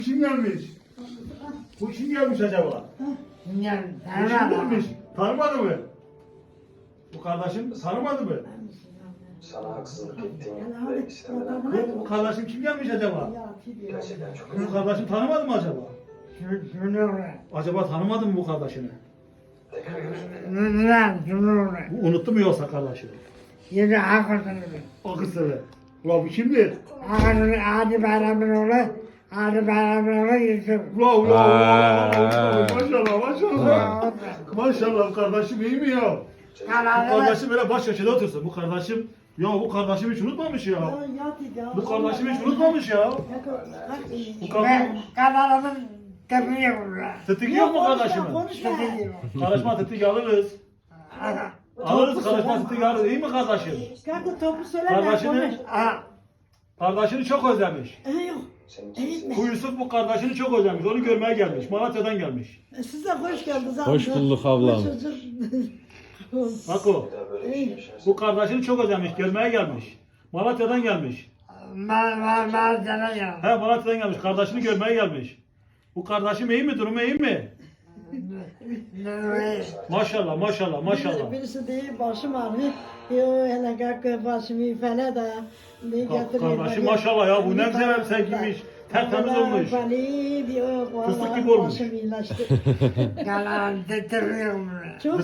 Kim gelmiş? Bu kim gelmiş acaba? Bu kim gelmiş? Tanımadı mı? Bu kardeşim tanımadı mı? Sana haksızlık ettiğimde istemeden Bu kardeşim kim gelmiş acaba? gerçekten çok Bu kardeşim tanımadı mı acaba? Acaba tanımadı mı bu kardeşini? tekrar görüşmek. Bu unuttu mu yoksa kardeşini? Yine hakikaten. O kısırı. Ulan bu kimdir? Adi Bayram'ın oğlu. Adi Bayram'ın oğlu Yusuf. Ulan maşallah maşallah. Maşallah kardeşim iyi mi ya? Bu kardeşim böyle baş köşede otursun. Bu kardeşim bu kardeşim hiç unutmamış ya. Bu kardeşim hiç unutmamış ya. Bu kardeşim Kanalımın tepeye vurur. tıtık yok mu kardeşim? Kardeşime tıtık alırız. Alırız kardeşime tıtık alırız. İyi mi kardeşim? Kanka topu söyle. Kardeşini çok özlemiş. Yok. Senin kimsin? Bu Yusuf bu kardeşini çok özlemiş. Onu görmeye gelmiş. Malatya'dan gelmiş. Siz de hoş geldiniz. Hoş bulduk ablam. Bak o. Bir daha böyle bir şey yaşarsan Bu kardeşini çok özlemiş. Görmeye gelmiş. Malatya'dan gelmiş. Malzeme yok. He Malatya'dan gelmiş. Kardeşini görmeye gelmiş. Bu kardeşim iyi mi? Durumu iyi mi? Maşallah maşallah maşallah. Birisi değil başım ağrıyor. Yo hele kalk başımı fena da. Ne getiriyor? Kardeşim maşallah ya bu ne güzel elbise giymiş. Tertemiz olmuş. Fıstık gibi olmuş. Başım iyileşti. Kanalım tepeye vurur. Çok